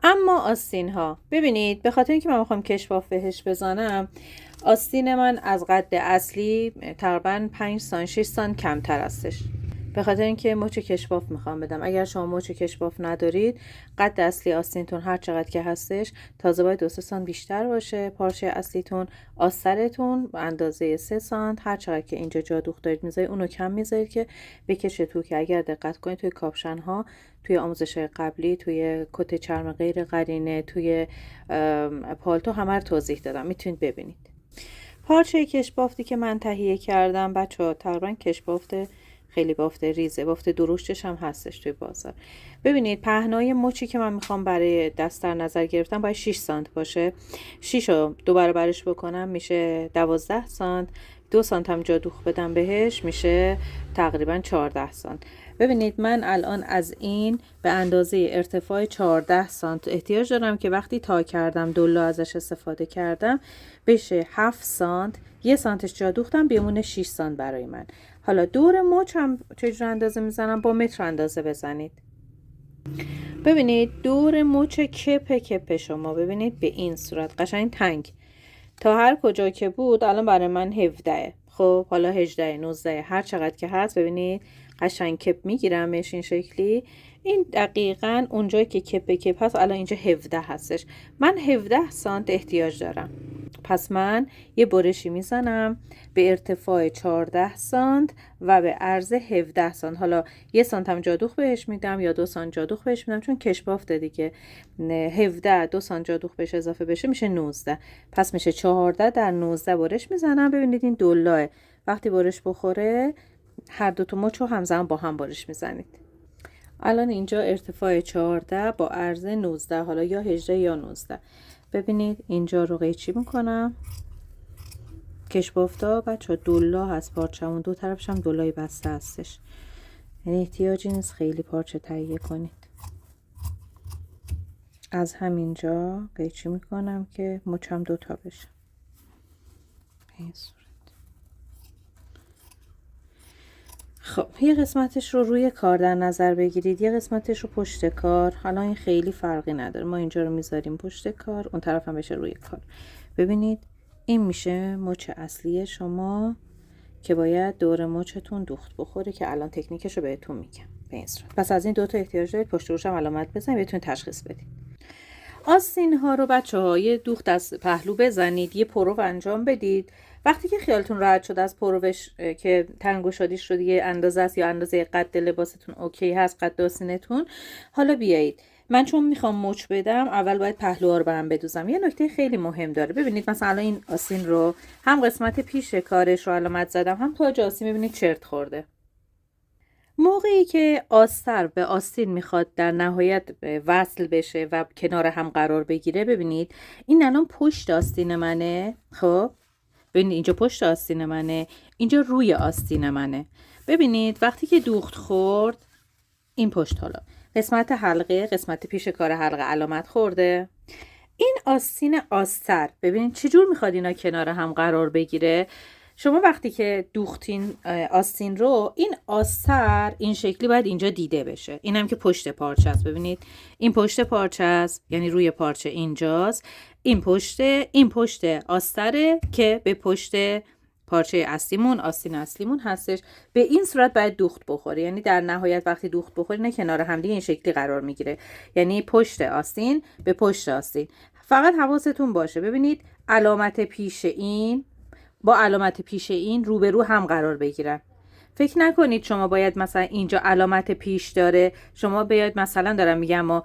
اما آستین ها ببینید، به خاطر اینکه من میخوام کشواف بهش بزنم، آستین من از قد اصلی تقریبا 5 سانت 6 سانت کمتر هستش، به خاطر اینکه مچ کشواف میخوام بدم. اگر شما مچ کشواف ندارید، قد اصلی آستینتون هر چقدر که هستش تازه باید 2 سانت بیشتر باشه. پارچه اصلیتون، آسترتون به اندازه 3 سانت، هر چقدر که اینجا جا دوخت دارید میذارید اونو کم میذارید که بکشه تو. که اگر دقت کنید توی کاپشن ها، توی آموزش قبلی، توی کت چرم غیر قرینه، توی پالتو همه رو توضیح دادم، میتونید ببینید. پارچه کشبافتی که من تهیه کردم بچه‌ها تقریبا کشبافت خیلی بافت ریزه، بافت درشتش هم هستش توی بازار. ببینید پهنای مچی که من میخوام برای دست در نظر گرفتم باید 6 سانت باشه. 6 رو 2 برابرش بکنم میشه 12 سانت. 2 سانت هم جا دوخ بدم بهش میشه تقریبا 14 سانت. ببینید من الان از این به اندازه ارتفاع 14 سانت احتیاج دارم که وقتی تا کردم دلا ازش استفاده کردم بشه 7 سانت. 1 سانتش جا دوختم بیمونه 6 سانت برای من. حالا دور مچ هم چجور اندازه میزنم؟ با متر اندازه بزنید. ببینید دور مچ کپ شما ببینید به این صورت قشنگ تنگ تا هر کجا که بود الان برای من 17. خب حالا 18 19 هر چقدر که هست ببینید قشنگ کپ میگیرمش این شکلی. این دقیقاً اونجایی که کپ هست الان اینجا 17 هستش. من 17 سانت احتیاج دارم. پس من یه برشی میزنم به ارتفاع 14 سانت و به عرض 17 سانت. حالا 1 سانت هم جادوخ بهش میدم یا 2 سانت جادوخ بهش میدم چون کشبافته دیگه. 17 2 سانت جادوخ بهش اضافه بشه میشه 19. پس میشه 14 در 19 برش میزنم. ببینید این دلاه وقتی برش بخوره هر دو تا مچ رو همزمان با هم برش میزنید. الان اینجا ارتفاع 14 با عرض 19، حالا یا 18 یا 19. ببینید اینجا رو قیچی میکنم. کشبافتا بچه دلا هست پارچمون، دو طرفش هم دلای بسته هستش، یعنی احتیاجی نیست خیلی پارچه تهیه کنید. از همینجا قیچی میکنم که مچم 2 تا بشه این صورت. خب یه قسمتش رو روی کار در نظر بگیرید، یه قسمتش رو پشت کار. حالا این خیلی فرقی نداره، ما اینجا رو میذاریم پشت کار، اون طرف هم بشه روی کار. ببینید این میشه مچ اصلی شما که باید دور مچتون دوخت بخوره که الان تکنیکش رو بهتون میگم به این صورت. پس از این 2 تا احتیاج دارید، پشت روش هم علامت بزنید بتونید تشخیص بدید. آستین ها رو بچه‌ها یه دوخت از پهلو بزنید، یه پرو انجام بدید. وقتی که خیالتون راحت شد از پروش که تنگ و شادیش رو دیگه اندازه است یا اندازه قد لباستون اوکی هست، قد آستینتون، حالا بیایید. من چون میخوام مچ بدم اول باید پهلوها رو به هم بدوزم. یه نکته خیلی مهم داره. ببینید مثلا این آستین رو هم قسمت پیش کارش رو علامت زدم، هم تاج آستین ببینید چرت خورده. موقعی که آستر به آستین میخواد در نهایت وصل بشه و کنار هم قرار بگیره، ببینید این الان پشت آستین منه. خب ببینید اینجا پشت آستین منه، اینجا روی آستین منه. ببینید وقتی که دوخت خورد این پشت، حالا قسمت حلقه، قسمت پیش کار حلقه علامت خورده. این آستین آستر ببینید چجور میخواد اینا کنار هم قرار بگیره. شما وقتی که دوختین آستین رو، این آستر این شکلی باید اینجا دیده بشه. اینم که پشت پارچه است، ببینید این پشت پارچه است، یعنی روی پارچه اینجاست. این پشت آستره که به پشت پارچه اصلیمون، آستین اصلیمون هستش. به این صورت باید دوخت بخوره، یعنی در نهایت وقتی دوخت بخوره نه کنار هم دیگه این شکلی قرار میگیره، یعنی پشت آستین به پشت آستین. فقط حواستون باشه ببینید علامت پیش این با علامت پیش این روبرو هم قرار بگیرن. فکر نکنید شما باید مثلا اینجا علامت پیش داره شما بیاید مثلا دارم میگم ما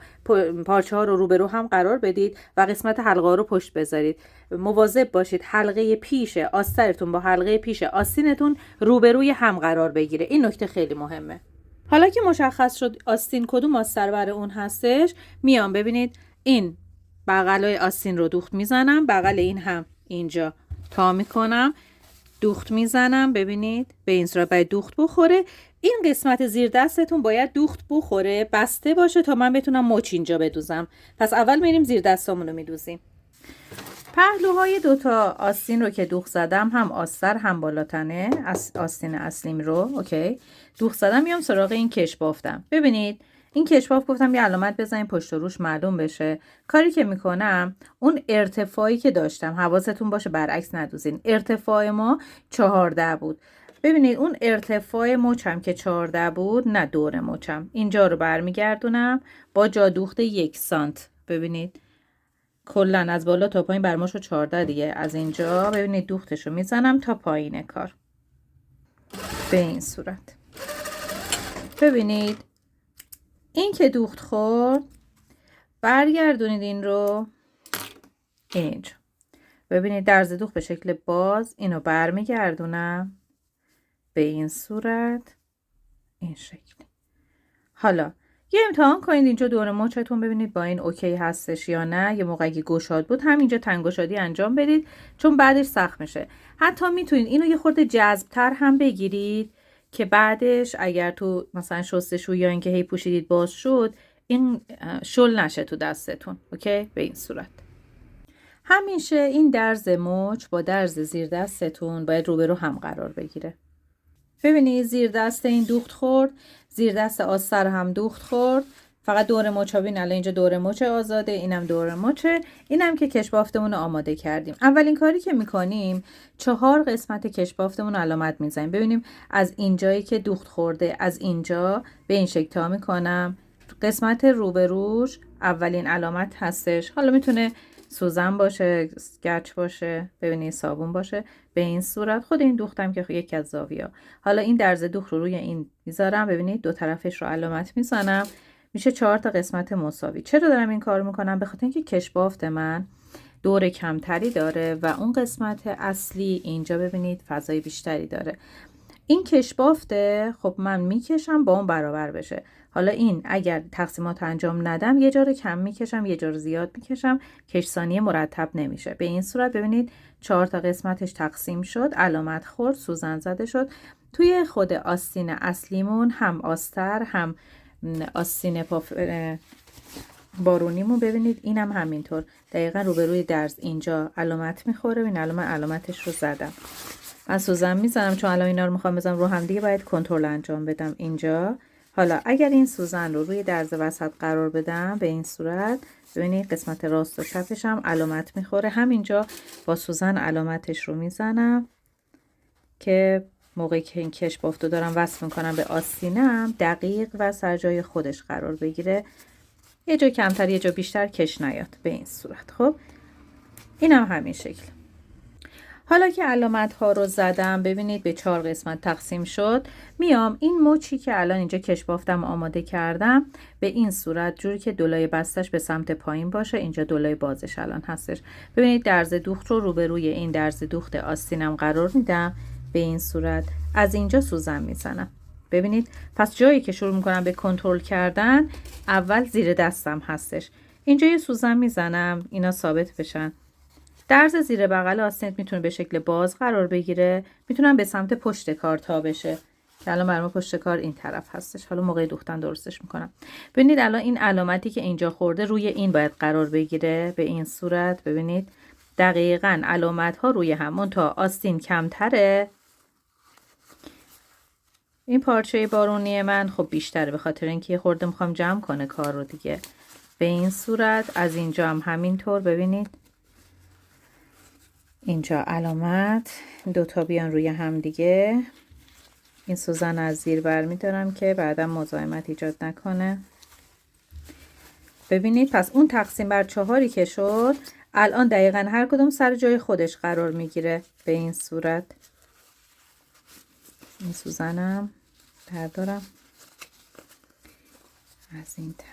پارچه ها رو روبرو هم قرار بدید و قسمت حلقه ها رو پشت بذارید. مواظب باشید حلقه پیش آسترتون با حلقه پیش آستینتون روبروی هم قرار بگیره. این نکته خیلی مهمه. حالا که مشخص شد آستین کدوم آستر برای اون هستش، میام ببینید این بغلای آستین رو دوخت میزنم، بغل این هم اینجا تا میکنم دوخت میزنم. ببینید به این صورت باید دوخت بخوره. این قسمت زیر دستتون باید دوخت بخوره، بسته باشه تا من بتونم مچ اینجا بدوزم. پس اول میریم زیر دستامون رو میدوزیم. پهلوهای 2 تا آستین رو که دوخت زدم، هم آستر هم بالاتنه آستین اصلیم رو اوکی دوخت زدم، میام سراغ این کش بافتم. ببینید این کشباف گفتم یه علامت بزنیم پشت و روش معلوم بشه. کاری که میکنم اون ارتفاعی که داشتم، حواستون باشه برعکس ندوزین، ارتفاع ما 14 بود. ببینید اون ارتفاع مچم که 14 بود، نه دور مچم، اینجا رو برمیگردونم با جادوخت 1 سانت. ببینید کلا از بالا تا پایین برماشو 14 دیگه. از اینجا ببینید دوختشو میزنم تا پایین کار به این صورت. ببینید این که دوخت خورد، برگردونید این رو اینجا. ببینید درز دوخت به شکل باز، اینو برمیگردونم به این صورت، این شکلی. حالا یه امتحان کنید اینجا دور مچتون، ببینید با این اوکی هستش یا نه. یه موقعی گشاد بود همینجا تنگشادی انجام بدید، چون بعدش سخت میشه. حتی میتونید اینو یه خورده جذب‌تر هم بگیرید که بعدش اگر تو مثلا شستشو یا اینکه هی پوشیدید باز شد، این شل نشه تو دستتون. اوکی، به این صورت. همیشه این درز مچ با درز زیر دستتون باید روبرو هم قرار بگیره. ببینید زیر دست این دوخت خورد، زیر دست آستر هم دوخت خورد، فقط دور مچ ها. ببین الان اینجا دور مچ آزاده، اینم دور مچه. اینم که کشبافتمون رو آماده کردیم. اولین کاری که میکنیم 4 قسمت کشبافتمون رو علامت میزنیم. ببینیم از اینجایی که دوخت خورده، از اینجا به این شکل تا میکنم. قسمت روبروش اولین علامت هستش. حالا میتونه سوزن باشه، گچ باشه، ببینید صابون باشه، به این صورت. خود این دوختم که یکی از زاویه. حالا این درز دوخت رو روی این میذارم، ببینید دو طرفش رو علامت میزنم، میشه 4 تا قسمت مساوی. چرا دارم این کار میکنم؟ به خاطر اینکه کشبافت من دور کمتری داره و اون قسمت اصلی اینجا ببینید فضای بیشتری داره. این کشبافته خب من میکشم با اون برابر بشه. حالا این اگر تقسیمات انجام ندم یه جا رو کم میکشم یه جا رو زیاد میکشم، کشسانی مرتب نمیشه. به این صورت ببینید 4 تا قسمتش تقسیم شد، علامت خورد، سوزن زده شد. توی خود آستین اصلیمون هم آستر هم آستین بارونیمون ببینید اینم همینطور دقیقا روبروی درز اینجا علامت میخوره. ببین الان من علامتش رو زدم، من سوزن میزنم چون الان اینا رو میخوام بزنم رو هم دیگه، باید کنترل انجام بدم اینجا. حالا اگر این سوزن رو روی درز وسط قرار بدم به این صورت، ببینید قسمت راست و چپش هم علامت میخوره. همینجا با سوزن علامتش رو میزنم که موقعی که این کشبافت رو دارم وصل میکنم به آستینم دقیق و سر جای خودش قرار بگیره، یه جا کمتر یه جا بیشتر کش نیاد به این صورت. خب اینم همین شکل. حالا که علامت ها رو زدم ببینید به 4 قسمت تقسیم شد. میام این مچی که الان اینجا کشبافتم آماده کردم به این صورت، جوری که دولای بستش به سمت پایین باشه، اینجا دولای بازش الان هستش. ببینید درز دوخت رو روبروی این درز دوخت آستینم قرار میدم به این صورت، از اینجا سوزن میزنم. ببینید پس جایی که شروع میکنم به کنترل کردن اول زیر دستم هستش، اینجا یه سوزن میزنم اینا ثابت بشن. درز زیر بغل آستینت میتونه به شکل باز قرار بگیره، میتونم به سمت پشت کار تا بشه که الان برام پشت کار این طرف هستش. حالا موقع دوختن درستش میکنم. ببینید الان این علامتی که اینجا خورده روی این باید قرار بگیره به این صورت. ببینید دقیقاً علامت ها روی همون تا آستین کمتره. این پارچه بارونی من خب بیشتره به خاطر اینکه یه خورده میخوام جمع کنه کار رو دیگه. به این صورت از اینجا هم همینطور ببینید اینجا علامت دوتا بیان روی هم دیگه. این سوزن از زیر برمیدارم که بعدا مزاحمت ایجاد نکنه. ببینید پس اون تقسیم بر 4 که شد الان دقیقا هر کدوم سر جای خودش قرار میگیره به این صورت. این سوزنم بردارم از این طرف.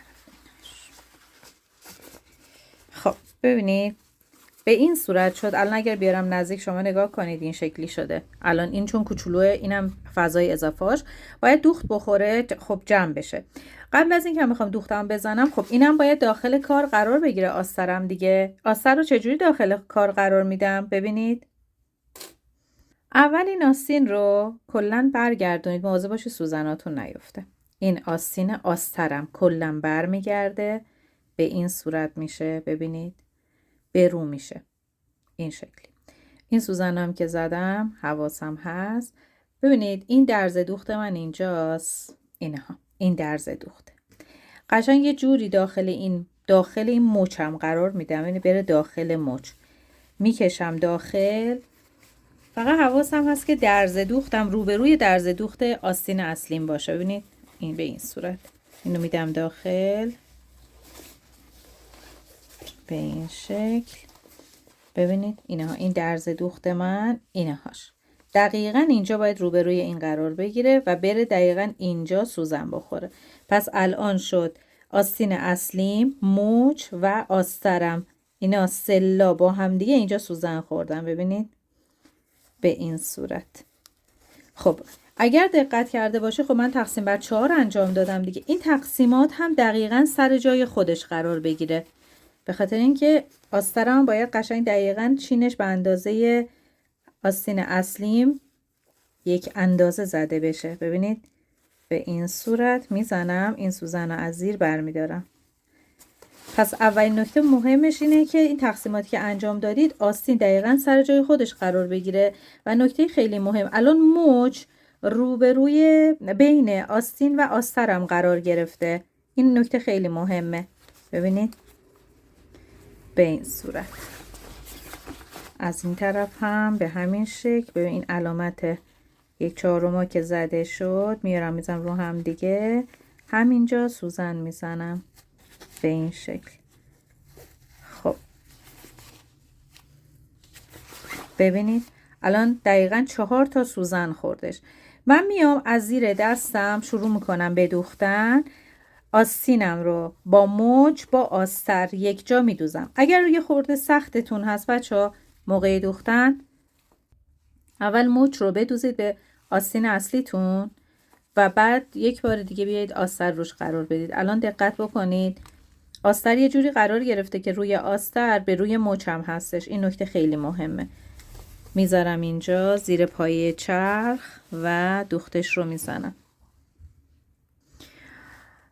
خب ببینید به این صورت شد. الان اگر بیارم نزدیک شما نگاه کنید این شکلی شده. الان این چون کوچولوه اینم فضای اضافهش باید دوخت بخوره خب جمع بشه. قبل از این که میخوام دوختم بزنم خب اینم باید داخل کار قرار بگیره آسترم دیگه. آستر رو چجوری داخل کار قرار میدم؟ ببینید اول این آستین رو کلا برگردونید، مواظب باشید سوزناتون نیفته. این آستین آسترم کلا برمیگرده به این صورت میشه. ببینید به رو میشه این شکلی. این سوزنم که زدم حواسم هست. ببینید این درز دوخت من اینجاست، اینها این درز دوخته. قشنگ یه جوری داخل این مچم قرار میدم، یعنی بره داخل مچ، میکشم داخل. فقط حواسم هست که درز دوختم روبروی درز دوخت آستین اصلیم باشه. ببینید این به این صورت اینو میدم داخل به این شکل. ببینید اینها، این درز دوخت من اینهاش دقیقا اینجا باید روبروی این قرار بگیره و بره دقیقا اینجا سوزن بخوره. پس الان شد آستین اصلیم، مچ و آسترم، اینا سلا با هم دیگه اینجا سوزن خوردن. ببینید به این صورت. خب اگر دقت کرده باشه، خب من تقسیم بر 4 انجام دادم دیگه. این تقسیمات هم دقیقا سر جای خودش قرار بگیره، به خاطر اینکه آسترم باید قشنگ دقیقا چینش به اندازه آستین اصلیم یک اندازه زده بشه. ببینید به این صورت میزنم، این سوزن رو از زیر برمیدارم. پس اولین نکته مهمش اینه که این تقسیماتی که انجام دادید آستین دقیقا سر جای خودش قرار بگیره. و نکته خیلی مهم، الان مچ روبروی بین آستین و آسترم قرار گرفته. این نکته خیلی مهمه. ببینید به این صورت. از این طرف هم به همین شکل. ببین این علامت 1/4 که زده شد میارم میزنم رو هم دیگه، همینجا سوزن میزنم به این شکل. خب ببینید الان دقیقا 4 تا سوزن خوردش. من میام از زیر دستم شروع میکنم به دوختن. آستینم رو با مچ با آستر یک جا میدوزم. اگر روی خورده سختتون هست بچه‌ها موقع دوختن، اول مچ رو بدوزید به آستین اصلیتون و بعد یک بار دیگه بیایید آستر روش قرار بدید. الان دقت بکنید آستر یه جوری قرار گرفته که روی آستر به روی مچم هستش. این نکته خیلی مهمه. میذارم اینجا زیر پایه چرخ و دوختش رو میزنم.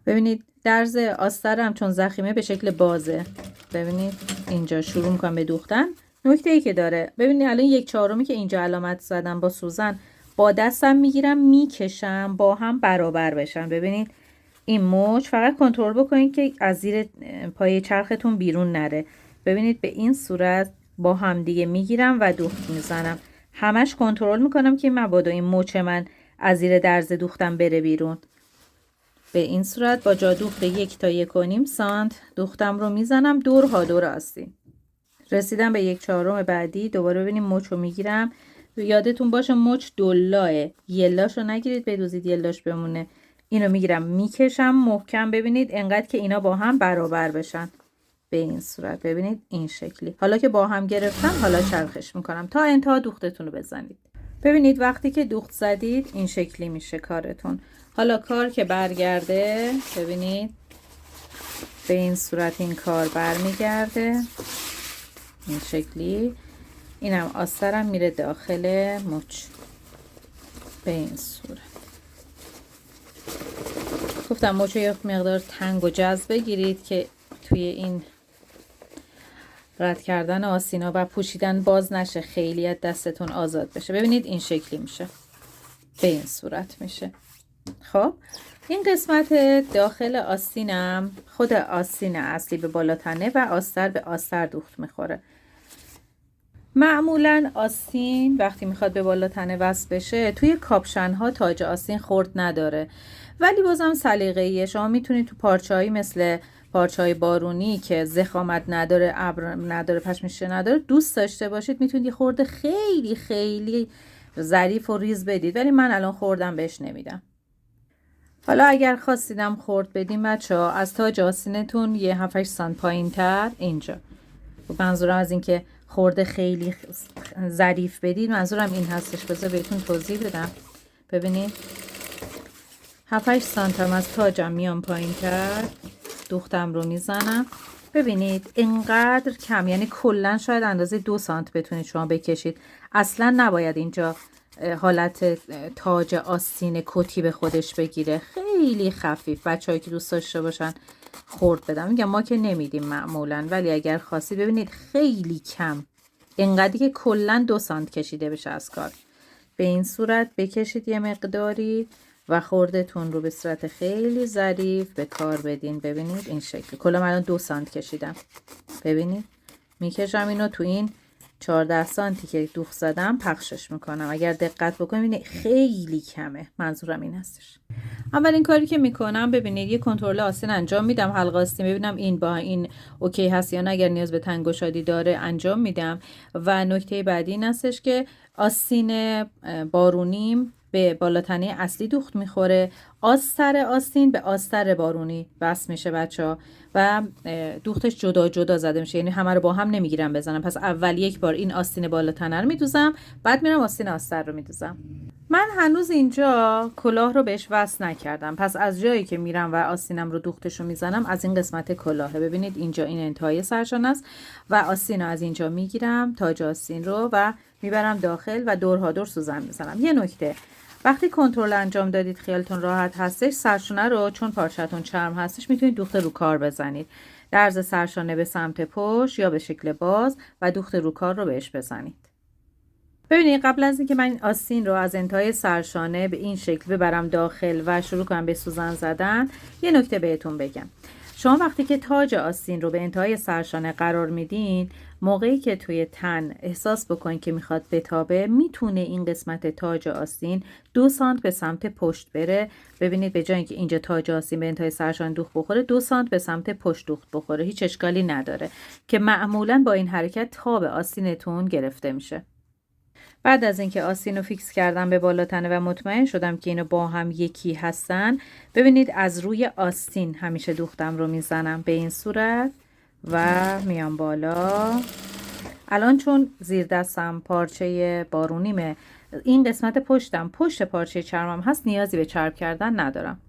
ببینید درز آسترم چون زخیمه به شکل بازه. ببینید اینجا شروع میکنم به دوختن. نکته ای که داره، ببینید الان 1/4 که اینجا علامت زدم با سوزن، با دستم میگیرم میکشم با هم برابر بشن. ببینید این مچ فقط کنترل بکنید که از زیر پای چرختون بیرون نره. ببینید به این صورت با هم دیگه میگیرم و دوخت میزنم. همش کنترل میکنم که مبادا این مچ من از زیر درز دوختم بره بیرون. به این صورت با جا دوخت 1 تا 1.5 سانت دوختم رو میزنم دورها دور آستین. رسیدم به 1/4 بعدی. دوباره ببینیم مچ رو میگیرم. یادتون باشه مچ دلاه، یلاش رو نگیرید بدوزید یلاش بمونه. اینو میگیرم میکشم محکم. ببینید انقدر که اینا با هم برابر بشن به این صورت. ببینید این شکلی. حالا که با هم گرفتم حالا چرخش میکنم تا انتها دوختتون رو بزنید. ببینید وقتی که دوخت زدید این شکلی میشه کارتون. حالا کار که برگرده ببینید به این صورت این کار برمیگرده این شکلی. اینم آسترم میره داخل مچ به این صورت. گفتم مچ رو یک مقدار تنگ و جذب بگیرید که توی این رد کردن آستینا و پوشیدن باز نشه، خیلی از دستتون آزاد بشه. ببینید این شکلی میشه، به این صورت میشه. خب این قسمت داخل آستینم خود آستین اصلی به بالا تنه و آستر به آستر دوخت میخوره. معمولا آستین وقتی میخواد به بالا تنه وصل بشه توی کاپشن ها تاج آستین خورد نداره، ولی بازم سلیقه‌ایه. شما میتونید تو پارچه‌ای مثل پارچه‌های بارونی که ضخامت نداره، ابر نداره، پشمشه نداره دوست داشته باشید میتونید یه خورده خیلی خیلی ظریف و ریز بدید، ولی من الان خوردم بهش نمیدم. حالا اگر خواستیدم خورد بدیم بچه‌ها از تاج آستینتون یه 7-8 سانت پایین‌تر اینجا. منظورم از این که خورده خیلی ظریف بدید منظورم این هستش. بذار بهتون توضیح بدم. ببینید 7-8 سانت هم از تاجم میام پایین‌تر، دوختم رو میزنم. ببینید اینقدر کم، یعنی کلا شاید اندازه 2 سانت بتونید شما بکشید. اصلا نباید اینجا حالت تاج آستین کتی به خودش بگیره. خیلی خفیف. بچه‌هایی که دوست داشته باشن خورد بدم، میگم ما که نمیدیم معمولا، ولی اگر خواستید ببینید خیلی کم، اینقدری که کلا 2 سانت کشیده بشه از کار. به این صورت بکشید یه مقداری و خوردتون رو به صورت خیلی ظریف به کار بدین. ببینید این شکل کلا من الان 2 سانت کشیدم. ببینید میکشم اینو تو این 14 سانتی که دوخت زدم پخشش میکنم. اگر دقت بکنید خیلی کمه، منظورم این هستش. اولین کاری که میکنم ببینید یه کنترل آستین انجام میدم، حلقه آستین ببینم این با این اوکی هست یا نه، اگر نیاز به تنگ‌گشادی داره انجام میدم. و نکته بعدی این هستش که آستین بارونیم به بالاتنه اصلی دوخت میخوره، آستر آستین به آستر بارونی بس میشه بچه‌ها و دوختش جدا جدا زده میشه، یعنی همه رو با هم نمیگیرم بزنم. پس اول یک بار این آستین بالاتنه رو میدوزم، بعد میرم آستین آستر رو میدوزم. من هنوز اینجا کلاه رو بهش وصل نکردم، پس از جایی که میرم و آستینم رو دوختش رو میزنم از این قسمت کلاهه. ببینید اینجا این انتهای سرشانه است و آستین رو از اینجا میگیرم، تاج آستین رو و میبرم داخل و دورها دور سوزن میزنم. یه نکته، وقتی کنترل انجام دادید خیالتون راحت هستش، سرشانه رو چون پارچتون چرم هستش میتونید دوخت رو کار بزنید، درز سرشانه به سمت پشت یا به شکل باز و دوخت رو کار رو بهش بزنید. ببینید قبل از اینکه من این آستین رو از انتهای سرشانه به این شکل ببرم داخل و شروع کنم به سوزن زدن، یه نکته بهتون بگم. شما وقتی که تاج آستین رو به انتهای سرشانه قرار میدین، موقعی که توی تن احساس بکنید که میخواد بتابه، میتونه این قسمت تاج آستین 2 سانت به سمت پشت بره. ببینید به جای اینکه اینجا تاج آستین به انتهای سرشانه دوخت بخوره، 2 سانت به سمت پشت دوخت بخوره، هیچ اشکالی نداره که معمولا با این حرکت تاب آستینتون گرفته میشه. بعد از اینکه آستین رو فیکس کردم به بالاتنه و مطمئن شدم که اینو با هم یکی هستن، ببینید از روی آستین همیشه دوختم رو میزنم به این صورت و میام بالا. الان چون زیر دستم پارچه بارونیمه، این قسمت پشتم پشت پارچه چرمم هست، نیازی به چرب کردن ندارم.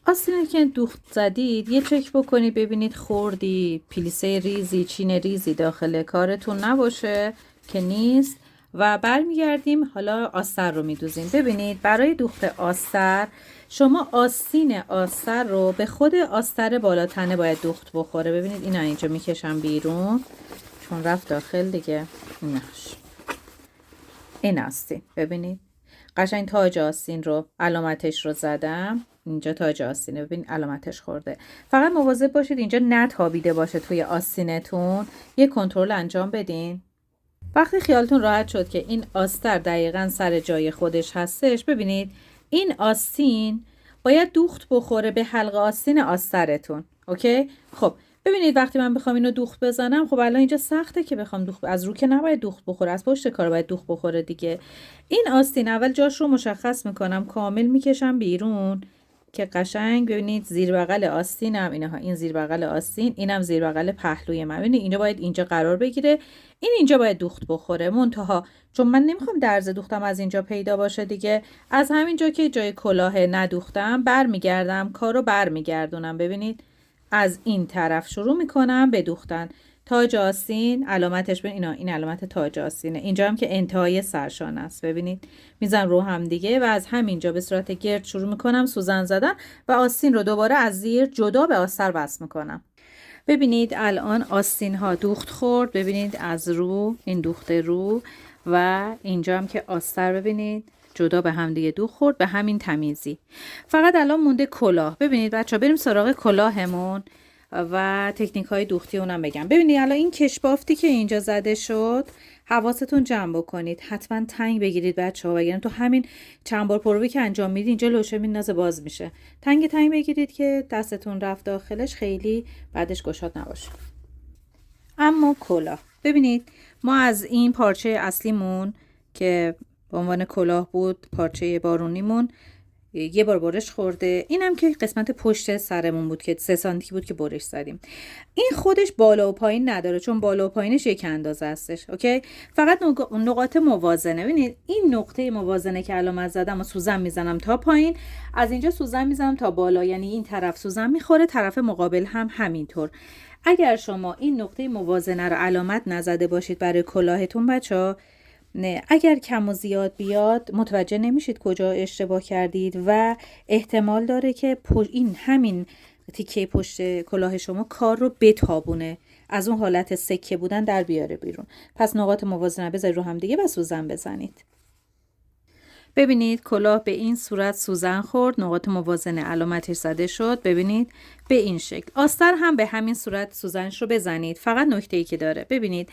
آستینی که دوخت زدید یه چک بکنید ببینید خوردی پلیسه ریزی چین ریزی داخل کارتون نباشه که نیست و برمیگردیم حالا آستر رو میدوزیم. ببینید برای دوخت آستر شما آستین آستر رو به خود آستر بالاتنه باید دوخت بخوره. ببینید اینا اینجا میکشم بیرون چون رفت داخل دیگه. این آستین ببینید قشنگ تاج آستین رو علامتش رو زدم، اینجا تاج آستینه، ببین علامتش خورده. فقط مواظب باشید اینجا نتابیده باشه توی آستینتون، یه کنترل انجام بدین. وقتی خیالتون راحت شد که این آستر دقیقاً سر جای خودش هستش، ببینید این آستین باید دوخت بخوره به حلقه آستین آسترتون. اوکی؟ خب ببینید وقتی من بخوام اینو دوخت بزنم، خب الان اینجا سخته که بخوام دوخت، از رو که نباید دوخت بخوره، از پشت کار باید دوخت بخوره دیگه. این آستین اول جاش رو مشخص میکنم، کامل میکشم بیرون که قشنگ ببینید زیر بغل آستینم اینها، این زیر بغل آستین، اینم زیر بغل پهلوی من. ببینید اینجا باید اینجا قرار بگیره، این اینجا باید دوخت بخوره. منتها چون من نمیخوام درز دوختم از اینجا پیدا باشه دیگه، از همینجا که جای کلاه ندوختم برمیگردم، کارو برمیگردونم. ببینید از این طرف شروع میکنم به دوختن. تاج آستین علامتش به اینا، این علامت تاج آستینه، اینجا هم که انتهای سرشانه است. ببینید میزنم رو هم دیگه و از همینجا به صورت گرد شروع میکنم سوزن زدن و آستین رو دوباره از زیر جدا به آستر وصل میکنم. ببینید الان آستین ها دوخت خورد، ببینید از رو این دوخت رو و اینجا هم که آستر ببینید جدا به هم دیگه دوخت خورد به همین تمیزی. فقط الان مونده کلاه. ببینید بچه ها بریم سراغ کلاهمون و تکنیک های دوختی اونم بگم. ببینید الان این کشبافتی که اینجا زده شد، حواستون جمع بکنید، حتما تنگ بگیرید بچه ها، وگرنه تو همین چند بار پروی که انجام میدید اینجا لوشه میندازه باز میشه. تنگ بگیرید که دستتون رفت داخلش، خیلی بعدش گشاد نباشه. اما کلاه ببینید ما از این پارچه اصلیمون که به عنوان کلاه بود، پارچه بارونیمون یه بار برش خورده، اینم که قسمت پشت سرمون بود که 3 سانتی بود که برش زدیم. این خودش بالا و پایین نداره چون بالا و پایینش یک اندازه هستش. اوکی، فقط نقاط موازنه. ببینید این نقطه موازنه که علامت زدم و سوزن میزنم تا پایین، از اینجا سوزن میزنم تا بالا، یعنی این طرف سوزن میخوره، طرف مقابل هم همینطور. اگر شما این نقطه موازنه رو علامت نزده باشید برای کلاهتون بچه‌ها، نه، اگر کم و زیاد بیاد متوجه نمیشید کجا اشتباه کردید و احتمال داره که این همین تیکه پشت کلاه شما کار رو بتابونه، از اون حالت سکه بودن در بیاره بیرون. پس نقاط موازنه بذارید رو هم دیگه و سوزن بزنید. ببینید کلاه به این صورت سوزن خورد، نقاط موازنه علامتش زده شد. ببینید به این شکل. آستر هم به همین صورت سوزنش رو بزنید. فقط نکته‌ای که داره، ببینید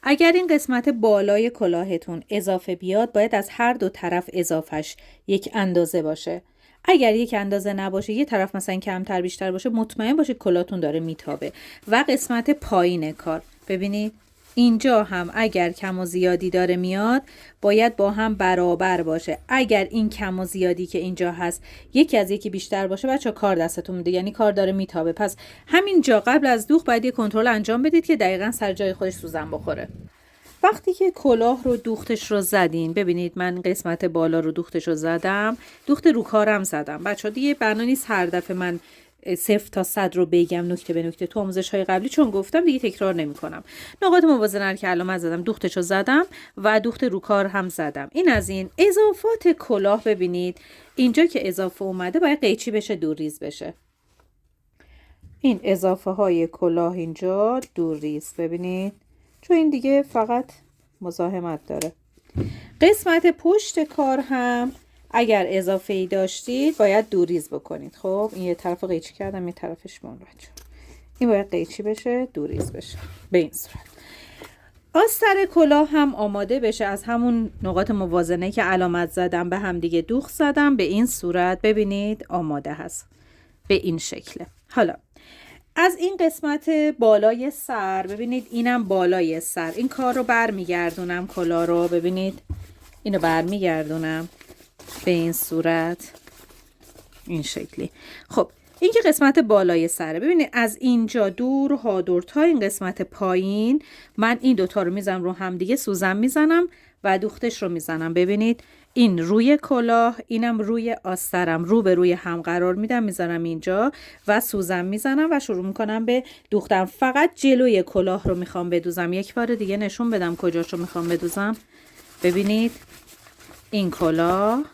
اگر این قسمت بالای کلاهتون اضافه بیاد باید از هر دو طرف اضافهش یک اندازه باشه. اگر یک اندازه نباشه، یه طرف مثلا کمتر بیشتر باشه، مطمئن باشید کلاهتون داره میتابه. و قسمت پایین کار، ببینید اینجا هم اگر کم و زیادی داره میاد باید با هم برابر باشه. اگر این کم و زیادی که اینجا هست یکی از یکی بیشتر باشه بچه کار دستتون میده، یعنی کار داره میتابه. پس همینجا قبل از دوخت باید یه کنترل انجام بدید که دقیقاً سر جای خودش سوزن بخوره. وقتی که کلاه رو دوختش رو زدین، ببینید من قسمت بالا رو دوختش رو زدم، دوخت رو کارم زدم. بچه ها دیگه بنا نیست هر دفعه من 0 تا 100 رو بگم نکته به نکته. تو آموزش های قبلی چون گفتم دیگه تکرار نمی کنم. نقاط موازنه رو که علامت زدم، دوختش رو زدم و دوخت رو کار هم زدم. این از این. اضافات کلاه ببینید اینجا که اضافه اومده باید قیچی بشه، دورریز بشه. این اضافه های کلاه اینجا دورریز، ببینید چون این دیگه فقط مزاحمت داره. قسمت پشت کار هم اگر اضافه ای داشتید باید دورریز بکنید. خب این یه طرف قیچی کردم، یه طرفش مون بچه. این باید قیچی بشه، دورریز بشه به این صورت. آستر کلاه هم آماده بشه. از همون نقاط موازنه که علامت زدم به هم دیگه دوخت زدم به این صورت. ببینید آماده هست به این شکله. حالا از این قسمت بالای سر، ببینید اینم بالای سر، این کار رو برمیگردونم کلاه رو، ببینید اینو برمیگردونم به این صورت، این شکلی. خب این که قسمت بالای سره، ببینید از اینجا دور ها دور تا این قسمت پایین من این دوتا رو میزنم رو هم دیگه، سوزن میزنم و دوختش رو میزنم. ببینید این روی کلاه، اینم روی آسترم، رو به روی هم قرار میدم، میذارم اینجا و سوزن میزنم و شروع میکنم به دوختم. فقط جلوی کلاه رو میخوام بدوزم. یک بار دیگه نشون بدم کجاشو میخوام بدوزم. ببینید این کلاه،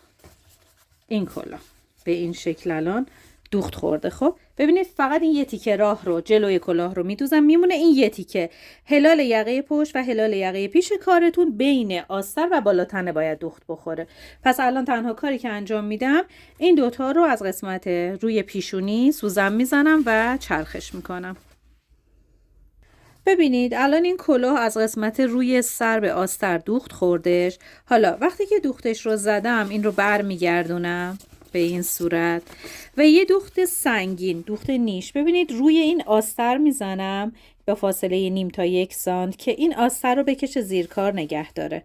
این کلاه به این شکل الان دوخت خورده. خب ببینید فقط این یه تیکه راه رو جلوی کلاه رو میدوزم، میمونه این یه تیکه. هلال یقه پشت و هلال یقه پیش کارتون بین آستر و بالاتنه باید دوخت بخوره. پس الان تنها کاری که انجام میدم این دوتا رو از قسمت روی پیشونی سوزن میزنم و چرخش میکنم. ببینید الان این کلاه از قسمت روی سر به آستر دوخت خوردش. حالا وقتی که دوختش رو زدم این رو بر میگردونم به این صورت و یه دوخت سنگین، دوخت نیش، ببینید روی این آستر میزنم به فاصله نیم تا 1 سانت که این آستر رو بکشه زیر کار نگه داره.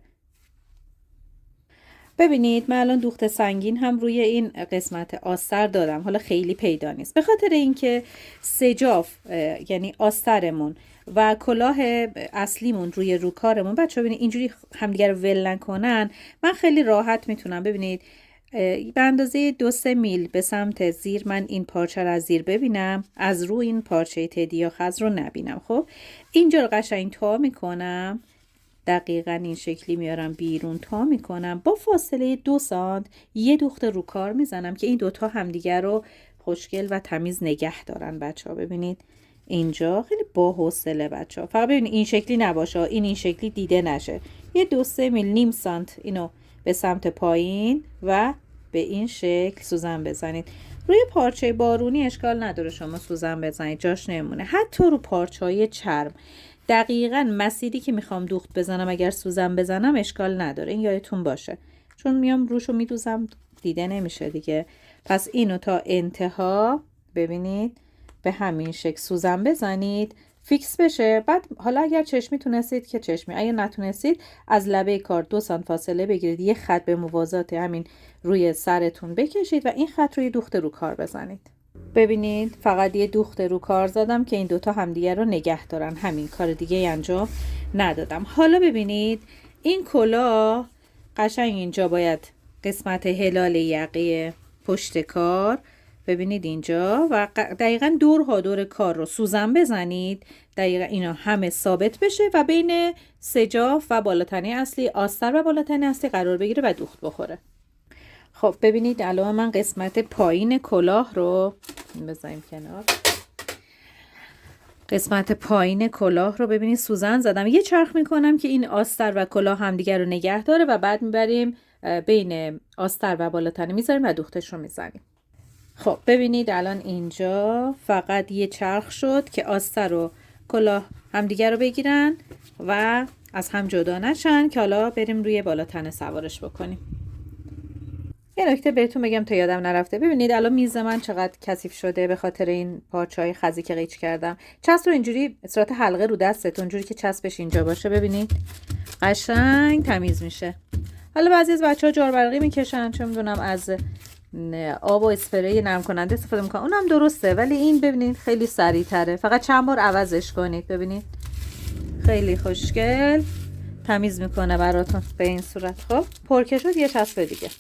ببینید من الان دوخت سنگین هم روی این قسمت آستر دادم. حالا خیلی پیدا نیست به خاطر اینکه سجاف یعنی آسترمون و کلاه اصلیمون روی روکارمون بچه ببینید اینجوری همدیگه رو ول نکنن. من خیلی راحت میتونم ببینید به اندازه 2-3 میل به سمت زیر من این پارچه رو از زیر ببینم، از رو این پارچه تدی یا خز رو نبینم. خب اینجا رو قشنگ تا میکنم، دقیقا این شکلی میارم بیرون، تا میکنم با فاصله 2 سانت یه دوخت رو کار میزنم که این دوتا همدیگر رو خوشگل و تمیز نگه دارن. بچه ها ببینید اینجا خیلی با حوصله بچه ها، فقط ببینید این شکلی نباشه، این شکلی دیده نشه. یه 2-3 میل نیم سانت اینو به سمت پایین و به این شکل سوزن بزنید. روی پارچه بارونی اشکال نداره شما سوزن بزنید، جاش نمونه. حتی رو پارچه های چرم دقیقاً مسیری که میخوام دوخت بزنم اگر سوزن بزنم اشکال نداره، این یادتون باشه، چون میام روشو میدوزم دیده نمیشه دیگه. پس اینو تا انتها ببینید به همین شکل سوزن بزنید فیکس بشه. بعد حالا اگر چشمی تونستید که چشمی، اگر نتونستید از لبه کار 2 سانت فاصله بگیرید، یه خط به موازات همین روی سرتون بکشید و این خط روی دوخت رو کار بزنید. ببینید فقط یه دوخت رو کار زدم که این دوتا همدیگه رو نگه دارن، همین، کار دیگه انجام ندادم. حالا ببینید این کلاه قشنگ اینجا باید قسمت هلال یقه پشت کار، ببینید اینجا و دقیقا دورها دور کار رو سوزن بزنید، دقیقا اینا همه ثابت بشه و بین سجاف و بالاتنه اصلی، آستر و بالاتنه اصلی قرار بگیره و دوخت بخوره. خب ببینید الان من قسمت پایین کلاه رو بذاریم کنار. قسمت پایین کلاه رو ببینید سوزن زدم، یه چرخ میکنم که این آستر و کلاه همدیگر رو نگه داره و بعد میبریم بین آستر و بالاتنه میذاریم و دوختش رو میزنیم. خب ببینید الان اینجا فقط یه چرخ شد که آستر و کلاه همدیگه رو بگیرن و از هم جدا نشن که حالا بریم روی بالاتنه سوارش بکنیم. یه نکته بهتون بگم تا یادم نرفته، ببینید الان میز من چقدر کثیف شده به خاطر این پارچه‌های خزی که قیچ کردم. چسب رو اینجوری به صورت حلقه رو دستتون اونجوری که چسبش اینجا باشه ببینید قشنگ تمیز میشه. حالا بعضی از بچه‌ها جاربرقی میکشن، چه میدونم از آب و اسپری نرم کننده استفاده میکنن، اونم درسته، ولی این ببینید خیلی سریع‌تره، فقط چند بار عوضش کنید. ببینید خیلی خوشگل تمیز میکنه براتون به این صورت. خب پر که شد یه چسب دیگه.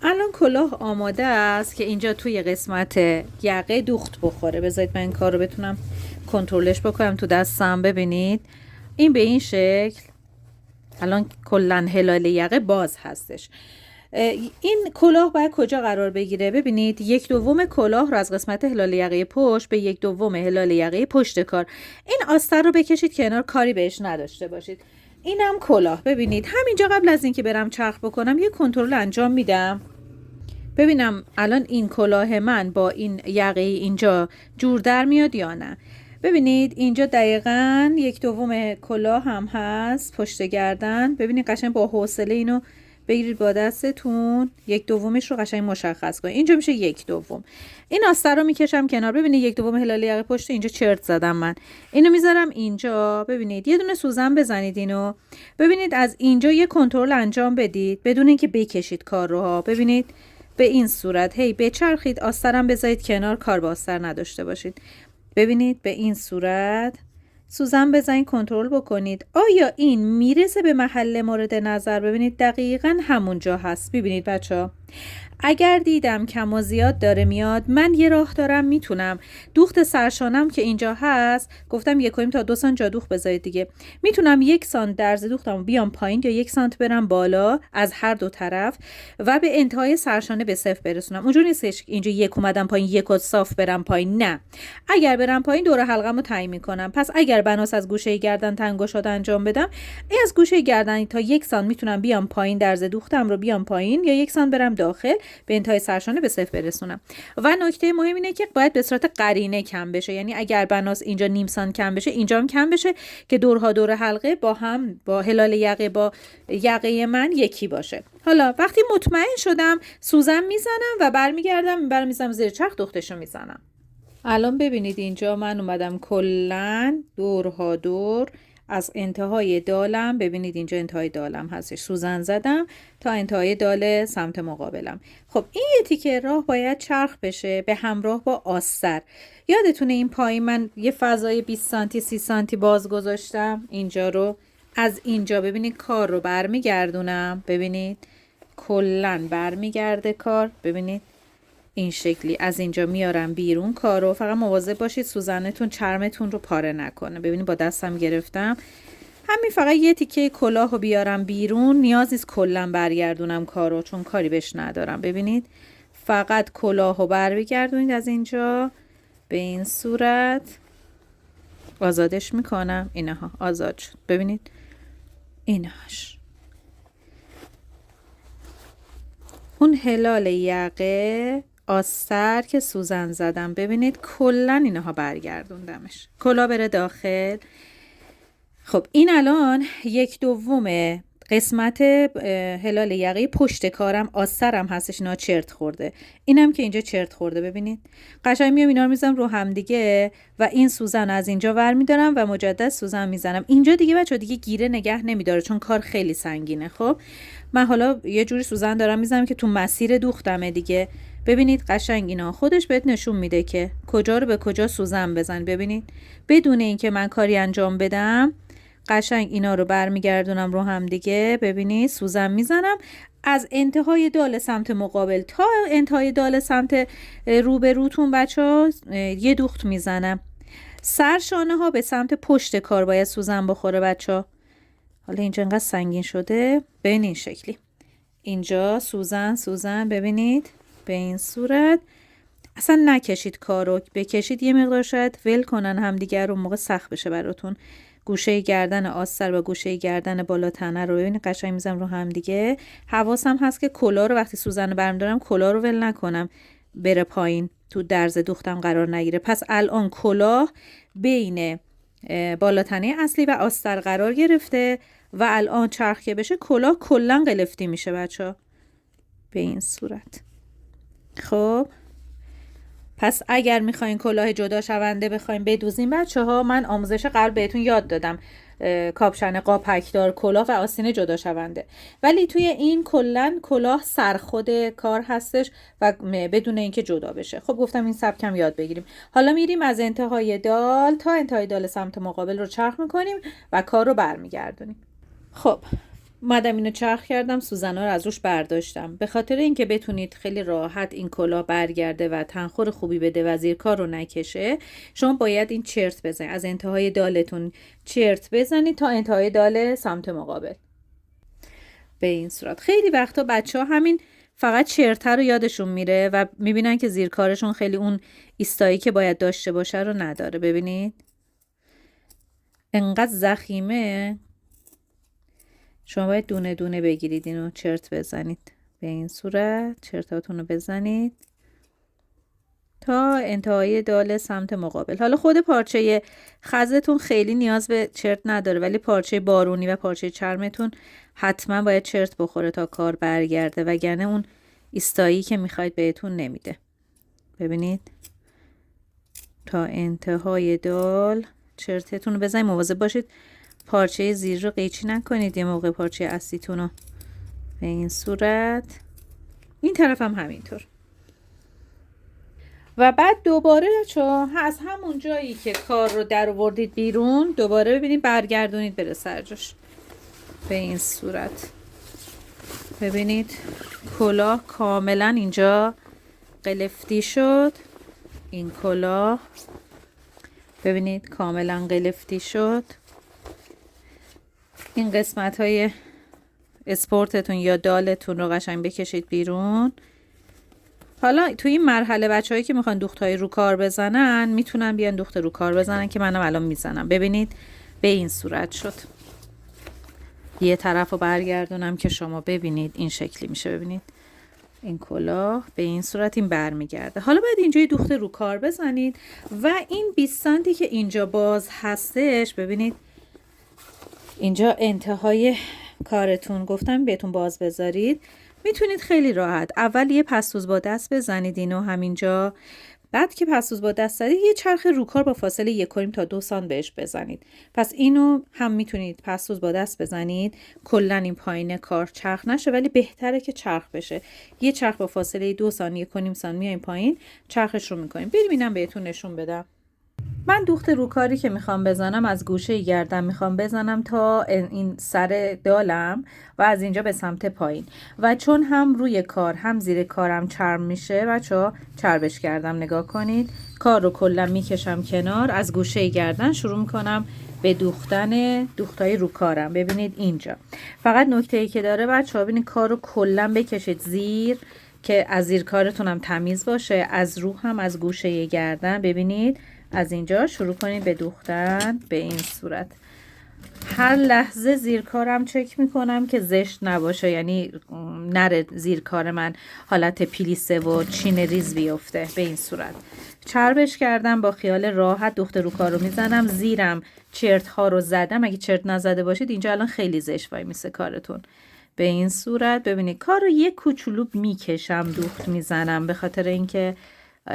الان کلاه آماده است که اینجا توی قسمت یقه دوخت بخوره. بذارید من این کار رو بتونم کنترلش بکنم تو دستم. ببینید این به این شکل الان کلن هلال یقه باز هستش. این کلاه باید کجا قرار بگیره؟ ببینید 1/2 کلاه رو از قسمت هلال یقه پشت به 1/2 هلال یقه پشت کار این آستر رو بکشید کنار، کاری بهش نداشته باشید. اینم کلاه. ببینید همینجا قبل از اینکه برم چرخ بکنم یه کنترل انجام میدم ببینم الان این کلاه من با این یقه اینجا جور در میاد یا نه. ببینید اینجا دقیقاً 1/2 کلاه هم هست پشت گردن. ببینید قشنگ با حوصله اینو بگیرید با دستتون 1/2 رو قشنگ مشخص کنید. اینجا میشه 1/2. این آستر رو میکشم کنار. ببینید 1/2 هلال یقه پشت اینجا چرت زدم من. اینو میذارم اینجا. ببینید یه دونه سوزن بزنید اینو. ببینید از اینجا یه کنترل انجام بدید بدون اینکه بکشید کار رو ها. ببینید به این صورت هی بچرخید، آسترم بذارید کنار، کار با آستر نداشته باشید. ببینید به این صورت سوزن بزنید کنترل بکنید آیا این میرسه به محل مورد نظر. ببینید دقیقاً همونجا هست. ببینید بچه‌ها اگر دیدم کم و زیاد داره میاد من یه راه دارم، میتونم دوخت سرشانم که اینجا هست گفتم 1 تا 2 سانت جا دوخت بذارید دیگه، میتونم 1 سانت درز دوختم بیام پایین یا 1 سانت برم بالا از هر دو طرف و به انتهای سرشانه به 0 برسونم. اونجوری نیستش اینجا 1 اومدم پایین 1 صاف برم پایین، نه، اگر برم پایین دور حلقمو تعیین میکنم. پس اگر بناس از گوشه گردن تنگشاد انجام بدم از گوشه گردن تا 1 سانت میتونم بیام پایین، درز دوختم رو بیام پایین یا 1 سانت برم داخل به انتهای سرشانه به 0 برسونم. و نکته مهم اینه که باید به صورت قرینه کم بشه، یعنی اگر بناس اینجا نیم سانت کم بشه اینجا هم کم بشه که دورها دور حلقه با هم با هلال یقه با یقه من یکی باشه. حالا وقتی مطمئن شدم سوزن میزنم و برمیگردم میزنم زیر چرخ دوختشو میزنم. الان ببینید اینجا من اومدم کلن دورها دور از انتهای دالم، ببینید اینجا انتهای دالم هستش، سوزن زدم تا انتهای دال سمت مقابلم. خب این یه تیکه راه باید چرخ بشه به همراه با آستر. یادتونه این پایین من یه فضای 20 سانتی 30 سانتی باز گذاشتم اینجا رو. از اینجا ببینید کار رو برمیگردونم، ببینید کلن برمیگرده کار. ببینید این شکلی از اینجا میارم بیرون کارو. فقط مواظب باشید سوزنتون چرمتون رو پاره نکنه. ببینید با دستم گرفتم همین، فقط یه تیکه کلاه رو بیارم بیرون، نیازی نیست کلا برگردونم کارو چون کاری بهش ندارم. ببینید فقط کلاه رو برگردونید از اینجا به این صورت آزادش میکنم. اینها آزاد شد. ببینید اینهاش اون هلال یقه آستر که سوزن زدم. ببینید کلن اینها برگردوندمش، کلا بره داخل. خب این الان 1/2 قسمت هلال یقه پشت کارم آسترم هستش، اینا چرت خورده، اینم که اینجا چرت خورده. ببینید قشنگ میام اینا رو میذارم رو هم دیگه و این سوزن از اینجا ور میدارم و مجدد سوزن میزنم اینجا دیگه. بچه‌ها دیگه گیره نگه نمیداره چون کار خیلی سنگینه. خب من حالا یه جوری سوزن دارم میزنم که تو مسیر دوختمه دیگه. ببینید قشنگ اینا خودش بهت نشون میده که کجا رو به کجا سوزن بزن. ببینید بدون اینکه من کاری انجام بدم قشنگ اینا رو برمیگردونم رو هم دیگه. ببینید سوزن میزنم از انتهای دال سمت مقابل تا انتهای دال سمت روبروتون بچه‌ها یه دوخت میزنم. سرشانه ها به سمت پشت کار باید سوزن بخوره بچه‌ها. حالا اینجا انقدر سنگین شده به این شکلی اینجا سوزن ببینید به این صورت اصلا نکشید کارو، بکشید یه مقدار شاید ول کنن همدیگر رو، موقع سخت بشه براتون. گوشه گردن آستر و گوشه گردن بالا تنه رو ببینید قشنگ میذارم رو هم دیگه. حواسم هست که کلاه رو وقتی سوزن برمی‌دارم کلاه رو ول نکنم بره پایین، تو درز دوختم قرار نگیره. پس الان کلاه بین بالا تنه اصلی و آستر قرار گرفته و الان چرخ که بشه کلاه کلا قلفتی میشه بچه‌ها به این صورت. خب پس اگر میخواین کلاه جدا شونده بخواین بدوزین بچه‌ها، من آموزش قبل بهتون یاد دادم کاپشن قاپکدار کلاه و آستین جدا شونده، ولی توی این کلا کلاه سرخود کار هستش و بدون اینکه جدا بشه. خب گفتم این سبکم یاد بگیریم. حالا میریم از انتهای دال تا انتهای دال سمت مقابل رو چرخ میکنیم و کار رو برمیگردونیم. خب اومدم اینو چرخ کردم، سوزنا رو از روش برداشتم. به خاطر اینکه بتونید خیلی راحت این کلاه برگرده و تنخور خوبی بده و زیر کار رو نکشه، شما باید این چرت بزنید، از انتهای دالتون چرت بزنید تا انتهای دال سمت مقابل به این صورت. خیلی وقتا بچه‌ها همین فقط چرت رو یادشون میره و میبینن که زیر کارشون خیلی اون ایستایی که باید داشته باشه رو نداره. ببینید انقدر زخیمه، شما باید دونه دونه بگیرید اینو چرت بزنید به این صورت. چرتاتون رو بزنید تا انتهای دال سمت مقابل. حالا خود پارچه خزتون خیلی نیاز به چرت نداره، ولی پارچه بارونی و پارچه چرمتون حتما باید چرت بخوره تا کار برگرده، وگرنه اون ایستایی که میخواید بهتون نمیده. ببینید تا انتهای دال چرتتون رو بزنید. مواظب باشید پارچه زیر رو قیچی نکنید یه موقع پارچه اصلیتون رو به این صورت. این طرف هم همینطور. و بعد دوباره از همون جایی که کار رو در آوردید بیرون دوباره ببینید برگردونید بره سر جاش به این صورت. ببینید کلاه کاملا اینجا قلفتی شد. این کلاه ببینید کاملا قلفتی شد. این قسمت های اسپورتتون یا دالتون رو قشنگ بکشید بیرون. حالا توی این مرحله بچه‌هایی که میخوان دوختای رو کار بزنن میتونن بیان دوخت رو کار بزنن که منم الان میزنم. ببینید به این صورت شد. یه طرف رو برگردونم که شما ببینید این شکلی میشه. ببینید این کلاه به این صورت این برمیگرده. حالا باید اینجا دوخت رو کار بزنید و این 20 سانتی که اینجا باز هستش ببینید اینجا انتهای کارتون گفتم بهتون باز بذارید. میتونید خیلی راحت اول یه پستوز با دست بزنید اینو همینجا، بعد که پستوز با دست زدید یه چرخ روکار با فاصله 1.5 تا 2 سانت بهش بزنید. پس اینو هم میتونید پستوز با دست بزنید کلا این پایین کار چرخ نشه، ولی بهتره که چرخ بشه. یه چرخ با فاصله 2 سانت 1.5 سانت میایم پایین چرخش رو میکنیم. بریم اینم بهتون نشون بدم. من دوخت روکاری که میخوام بزنم از گوشه گردن میخوام بزنم تا این سر دالم و از اینجا به سمت پایین، و چون هم روی کار هم زیر کارم چرم میشه بچه‌ها چربش کردم. نگاه کنید کار رو کلا میکشم کنار، از گوشه گردن شروع میکنم به دوختن دوختای رو کارم. ببینید اینجا فقط نکته‌ای که داره بچه‌ها ببینید کار رو کلا بکشید زیر که از زیر کارتون هم تمیز باشه، از رو هم از گوشه گردن. ببینید از اینجا شروع کنید به دوختن به این صورت. هر لحظه زیر کارم چک میکنم که زشت نباشه، یعنی نره زیر کار من حالت پلیسه و چین ریز بیفته به این صورت. چربش کردم با خیال راحت دوخت رو کار رو میزنم. زیرم چرت ها رو زدم، اگه چرت نزده باشید اینجا الان خیلی زشت وای میسه کارتون به این صورت. ببینید کار رو یک کوچولو میکشم دوخت میزنم به خاطر اینکه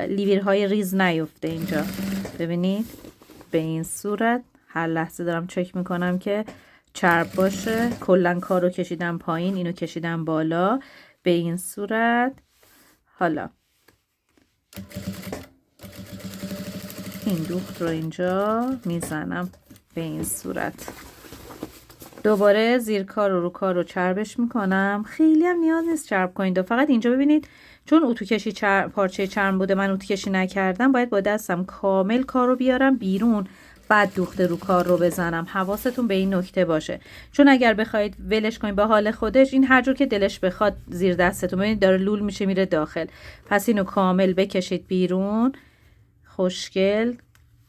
لیورهای ریز نیفته اینجا. ببینید به این صورت هر لحظه دارم چک میکنم که چرب باشه. کلا کار رو کشیدم پایین، اینو کشیدم بالا به این صورت. حالا این دوخت رو اینجا میزنم به این صورت. دوباره زیر کار و رو کار رو چربش میکنم. خیلی هم نیاز نیست چرب کنید، فقط اینجا ببینید چون اتو کشی پارچه چرم بوده من اتو کشی نکردم، باید با دستم کامل کار رو بیارم بیرون بعد دوخت رو کار رو بزنم. حواستون به این نکته باشه، چون اگر بخواید ولش کنید به حال خودش، این هر جور که دلش بخواد زیر دستتون، ببینید داره لول میشه میره داخل. پس اینو کامل بکشید بیرون، خوشگل،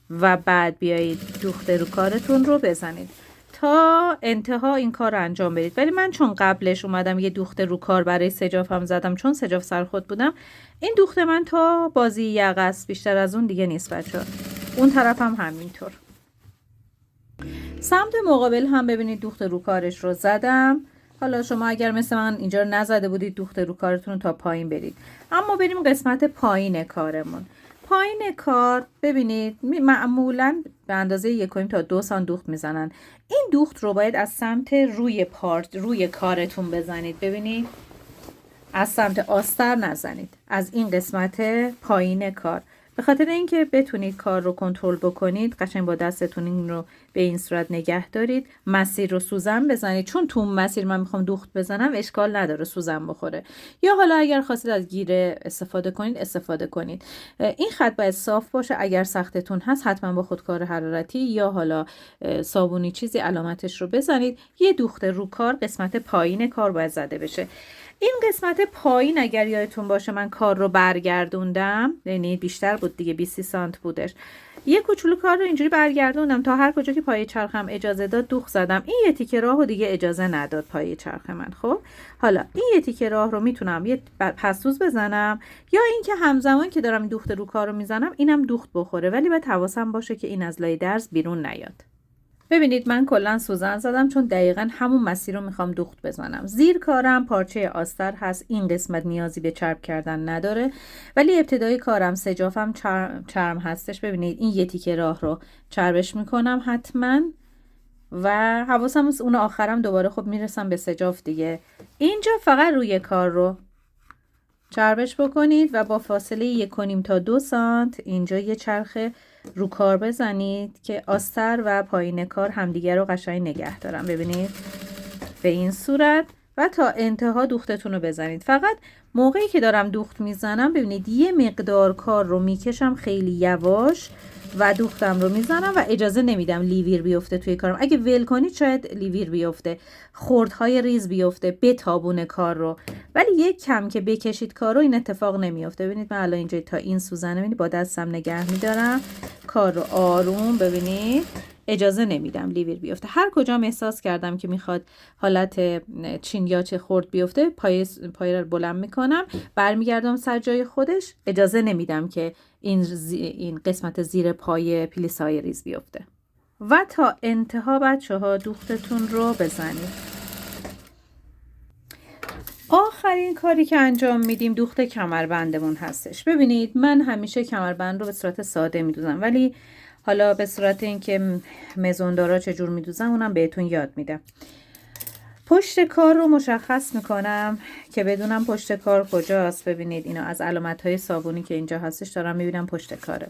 و بعد بیایید دوخت رو کارتون رو بزنید تا انتها این کار رو انجام بدید. ولی من چون قبلش اومدم یه دوخت رو کار برای سجافم زدم، چون سجاف سر خود بودم، این دوخت من تا بازی یقه است، بیشتر از اون دیگه نیست بچه‌ها. اون طرف هم همینطور. سمت مقابل هم ببینید دوخت رو کارش رو زدم. حالا شما اگر مثل من اینجا رو نزده بودید، دوخت رو کارتون رو تا پایین برید. اما بریم قسمت پایین کارمون. پایین کار ببینید معمولا به اندازه 1 تا 2 سانت دوخت میزنن. این دوخت رو باید از سمت روی کارتون بزنید. ببینید از سمت آستر نزنید، از این قسمت پایین کار، به خاطر اینکه بتونید کار رو کنترل بکنید. قشنگ با دستتون این رو به این صورت نگه دارید، مسیر رو سوزن بزنید. چون تو مسیر من میخوام دوخت بزنم، اشکال نداره سوزن بخوره، یا حالا اگر خواستید از گیره استفاده کنید استفاده کنید. این خط باید صاف باشه. اگر سختتون هست حتما با خودکار حرارتی یا حالا صابونی چیزی علامتش رو بزنید. یه دوخت رو کار قسمت پایین کار باید زده بشه. این قسمت پایین اگر یادتون باشه من کار رو برگردوندم، یعنی بیشتر بود دیگه، 20 سانت بودش. یه کوچولو کار رو اینجوری برگردوندم تا هر کجا که پای چرخم اجازه داد دوخت زدم. این یه تیکه راهو دیگه اجازه نداد پای چرخ من. خب حالا این یه تیکه راه رو میتونم یه پسوز بزنم، یا اینکه همزمان که دارم دوخت رو کار رو میزنم اینم دوخت بخوره، ولی باید حواسم باشه که این از لای درز بیرون نیاد. ببینید من کلا سوزن زدم چون دقیقا همون مسیر رو میخوام دوخت بزنم. زیر کارم پارچه آستر هست، این قسمت نیازی به چرب کردن نداره، ولی ابتدای کارم سجافم چرم هستش. ببینید این یه تیکه راه رو چربش میکنم حتما، و حواسم اون آخرم دوباره خب میرسم به سجاف دیگه. اینجا فقط روی کار رو چربش بکنید و با فاصله 1 تا 2 سانت اینجا یه چرخ رو کار بزنید که آستر و پایین کار همدیگه رو قشنگ نگه دارم. ببینید به این صورت، و تا انتها دوختتون رو بزنید. فقط موقعی که دارم دوخت میزنم ببینید یه مقدار کار رو میکشم خیلی یواش و دوختم رو میزنم و اجازه نمیدم لیویر بیفته توی کارم. اگه ول کنید شاید لیویر بیفته، خردهای ریز بیفته، بتابونه کار رو، ولی یک کم که بکشید کار رو این اتفاق نمیفته. ببینید من الان اینجا تا این سوزنه ببینید با دستم نگه میدارم کار رو آروم. ببینید اجازه نمیدم لیویر بیفته. هر کجام احساس کردم که میخواد حالت چین یا چه خرد بیفته، پای رو بلند میکنم، برمیگردم سر جای خودش، اجازه نمیدم که این قسمت زیر پای پلیسای ریز بیفته. و تا انتها بچه ها دوختتون رو بزنید. آخرین کاری که انجام میدیم دوخت کمربندمون هستش. ببینید من همیشه کمربند رو به صورت ساده میدوزم، ولی حالا به صورت اینکه مزوندارا چجور میدوزم اونم بهتون یاد میدم. پشت کار رو مشخص میکنم که بدونم پشت کار کجاست. ببینید اینو از علامت های صابونی که اینجا هستش دارم میبینم پشت کاره.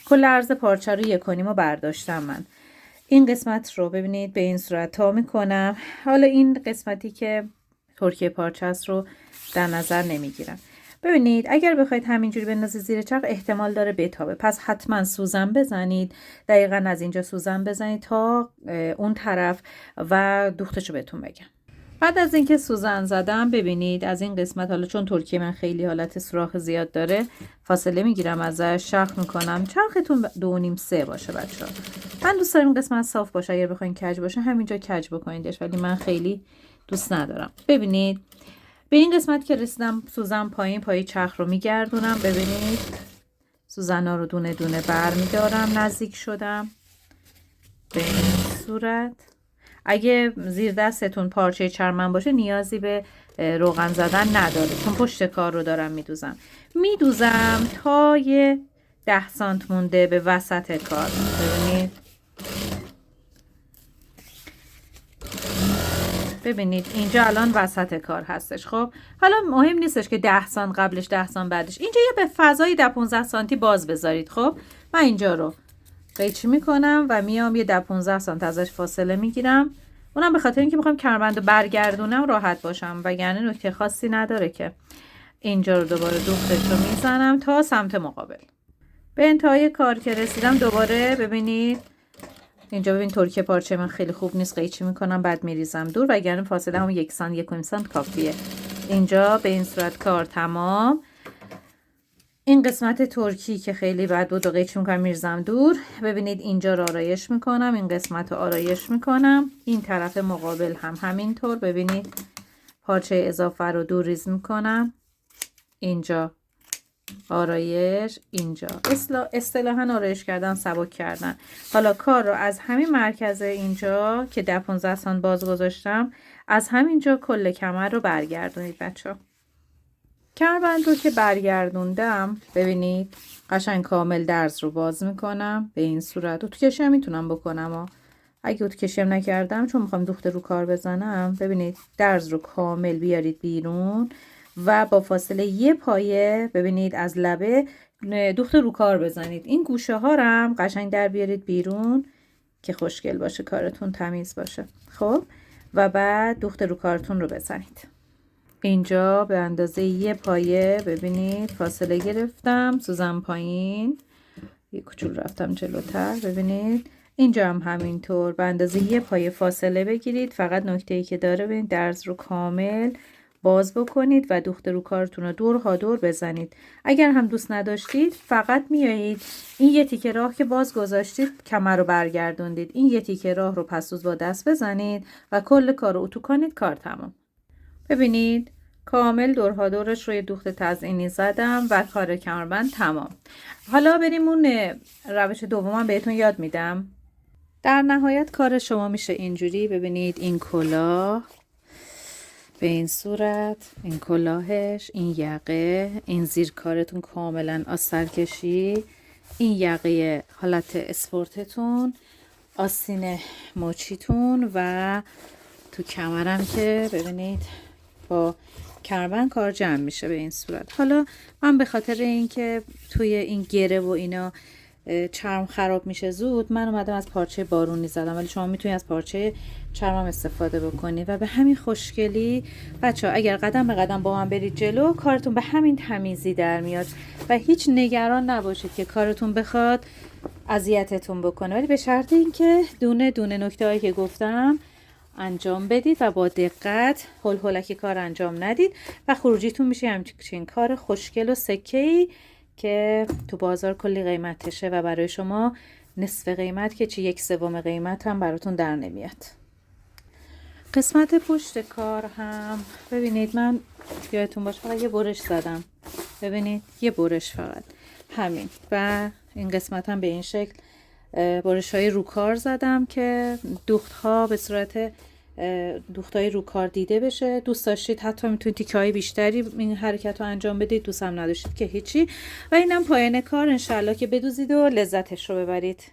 کل عرض پارچه رو 1.5 رو برداشتم من. این قسمت رو ببینید به این صورت تا میکنم. حالا این قسمتی که ترکیه پارچه است رو در نظر نمیگیرم. ببینید اگر بخواید همینجوری بندازید زیر چرخ احتمال داره بتابه، پس حتما سوزن بزنید. دقیقاً از اینجا سوزن بزنید تا اون طرف و دوختشو بهتون بگم. بعد از اینکه سوزن زدم ببینید از این قسمت، حالا چون ترکیه من خیلی حالت سوراخ زیاد داره فاصله میگیرم ازش، شخ میکنم. چرختون 2.5-3 باشه بچه‌ها. من دوست دارم قسمت صاف باشه، اگر بخواید کج باشه همینجا کج بکنیدش، ولی من خیلی دوست ندارم. ببینید به این قسمت که رسیدم سوزن پایین، پای چرخ رو میگردونم. ببینید سوزن‌ها رو دونه دونه برمیدارم، نزدیک شدم به این صورت. اگه زیر دستتون پارچه چرمن باشه نیازی به روغن زدن نداره، چون پشت کار رو دارم میدوزم تا یه 10 سانت مونده به وسط کار. ببینید اینجا الان وسط کار هستش. خب حالا مهم نیستش که 10 سانت قبلش 10 سانت بعدش، اینجا یه به فضای 10-15 سانتی باز بذارید. خب من اینجا رو قیچی میکنم و میام یه 10-15 سانت ازش فاصله میگیرم. اونم به خاطر اینکه میخوام کمربند رو برگردونم راحت باشم، وگرنه نکته خاصی نداره که. اینجا رو دوباره دوختش رو میزنم تا سمت مقابل. به انتهای کار که رسیدم دوباره ببینید اینجا ببین ترکیه پارچه من خیلی خوب نیست، قیچی میکنم بعد میریزم دور، وگرنه فاصله هم 1 سانت 1 سانت کافیه. اینجا به این صورت کار تمام. این قسمت ترکی که خیلی بد بود و قیچی میکنم میریزم دور. ببینید اینجا رو آرایش میکنم، این قسمت رو آرایش میکنم. این طرف مقابل هم همینطور. ببینید پارچه اضافه رو دور ریز میکنم، اینجا آرایش، اینجا اصطلاحاً آرایش کردن، سبک کردن. حالا کار رو از همین مرکز اینجا که 10-15 سانت باز گذاشتم، از همینجا کل کمر رو برگردونید بچه. کمربند رو که برگردوندم ببینید قشنگ کامل درز رو باز میکنم به این صورت. اتوکشی هم میتونم بکنم اگه اتوکشی هم نکردم چون میخوام دوخت رو کار بزنم. ببینید درز رو کامل بیارید بیرون و با فاصله 1 پایه ببینید از لبه دوخت رو کار بزنید. این گوشه ها رو هم قشنگ در بیارید بیرون که خوشگل باشه، کارتون تمیز باشه. خب و بعد دوخت رو کارتون رو بزنید. اینجا به اندازه 1 پایه ببینید فاصله گرفتم، سوزن پایین، یه کوچولو رفتم جلوتر. ببینید اینجا هم همینطور به اندازه 1 پایه فاصله بگیرید. فقط نکته‌ای که داره ببینید درز رو کامل باز بکنید و دوخت رو کارتون رو دور دور بزنید. اگر هم دوست نداشتید فقط میایید این یه تیکه راه که باز گذاشتید کمر رو برگردوندید، این یه تیکه راه رو پسوز با دست بزنید و کل کار رو اتو کنید، کار تمام. ببینید کامل دورش روی دوخت تزیینی زدم و کار کمربند تمام. حالا بریم اون روش دومم بهتون یاد میدم. در نهایت کار شما میشه اینجوری. ببینید این کلاه به این صورت، این کلاهش، این یقه، این زیر کارتون کاملا آستر کشی، این یقه حالت اسپورتتون، آستین مچیتون و تو کمرم که ببینید با کمربند کار جمع میشه به این صورت. حالا من به خاطر اینکه توی این گره و اینا چرم خراب میشه زود، من اومدم از پارچه بارونی زدم، ولی شما میتونید از پارچه چرمم استفاده بکنید و به همین خوشگلی بچه ها اگر قدم به قدم با من برید جلو کارتون به همین تمیزی در میاد و هیچ نگران نباشید که کارتون بخواد اذیتتون بکنه، ولی به شرط اینکه دونه دونه نکته هایی که گفتم انجام بدید و با دقت هول هولکی کار انجام ندید و خروجیتون میشه همچین کار خوشگل و سکه‌ای که تو بازار کلی قیمتشه و برای شما نصف قیمت که چی 1/3 قیمت هم براتون در نمیاد. قسمت پشت کار هم ببینید من یادتون باشه فقط یه برش زدم. ببینید یه برش فقط همین و این قسمت هم به این شکل برش های روکار زدم که دوخت ها به صورت دوخت های روکار دیده بشه. دوست داشتید حتی میتونید تیکه های بیشتری این حرکت رو انجام بدید، دوست هم نداشتید که هیچی. و اینم پایان کار، انشالله که بدوزید و لذتش رو ببرید.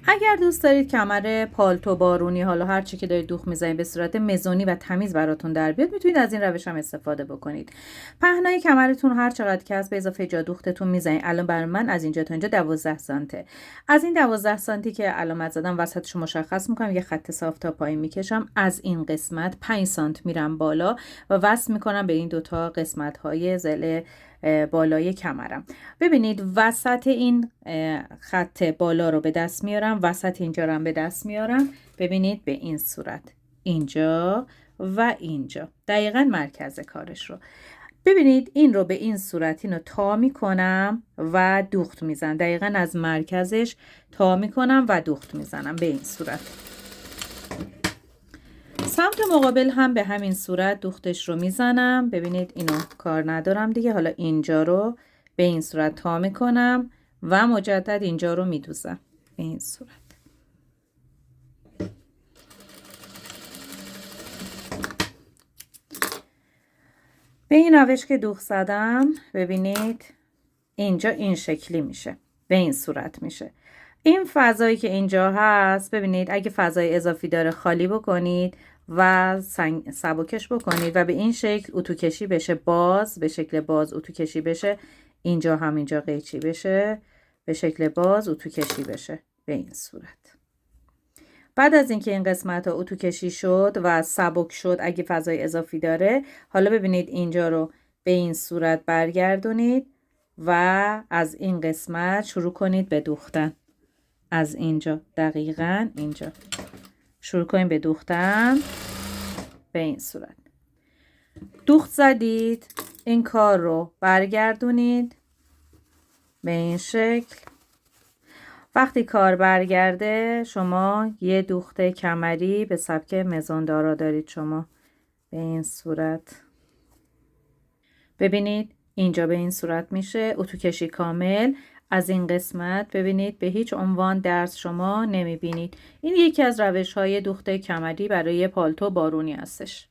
اگر دوست دارید کمر پالتو بارونی حالا هر چی که دارید دوخت میزنید به صورت مزونی و تمیز براتون در بیاد، میتونید از این روش هم استفاده بکنید. پهنای کمرتون هر چقدر که هست به اضافه جا دوختتون میزنید. الان برای من از اینجا تا اینجا 12 سانته. از این 12 سانتی که علامت زدم وسطش مشخص میکنم، یه خط صاف تا پایین میکشم. از این قسمت 5 سانت میرم بالا و وصل میکنم به این دوتا قسمت های زل بالای کمرم. ببینید وسط این خط بالا رو به دست میارم، وسط اینجا رو هم به دست میارم. ببینید به این صورت، اینجا و اینجا دقیقاً مرکز کارش رو ببینید. این رو به این صورت اینو تا میکنم و دوخت میزنم، دقیقاً از مرکزش تا میکنم و دوخت میزنم به این صورت. سمت مقابل هم به همین صورت دوختش رو میزنم. ببینید اینو کار ندارم دیگه. حالا اینجا رو به این صورت تا میکنم و مجدد اینجا رو میدوزم به این صورت. به این روش که دوخت زدم ببینید اینجا این شکلی میشه، به این صورت میشه. این فضایی که اینجا هست ببینید اگه فضای اضافی داره خالی بکنید و سبکش بکنید و به این شکل اتو کشی بشه، باز به شکل باز اتو کشی بشه، اینجا هم اینجا قیچی بشه، به شکل باز اتو کشی بشه به این صورت. بعد از اینکه این قسمت ها اتو کشی شد و سبک شد اگه فضای اضافی داره، حالا ببینید اینجا رو به این صورت برگردونید و از این قسمت شروع کنید به دوختن. از اینجا دقیقاً اینجا شروع کنیم به دوختن. به این صورت دوخت زدید، این کار رو برگردونید به این شکل. وقتی کار برگرده شما یه دوخت کمری به سبک مزوندارا دارید شما به این صورت. ببینید اینجا به این صورت میشه اتو کشی کامل. از این قسمت ببینید به هیچ عنوان درز شما نمیبینید. این یکی از روش های دوخت کمری برای پالتو بارونی هستش.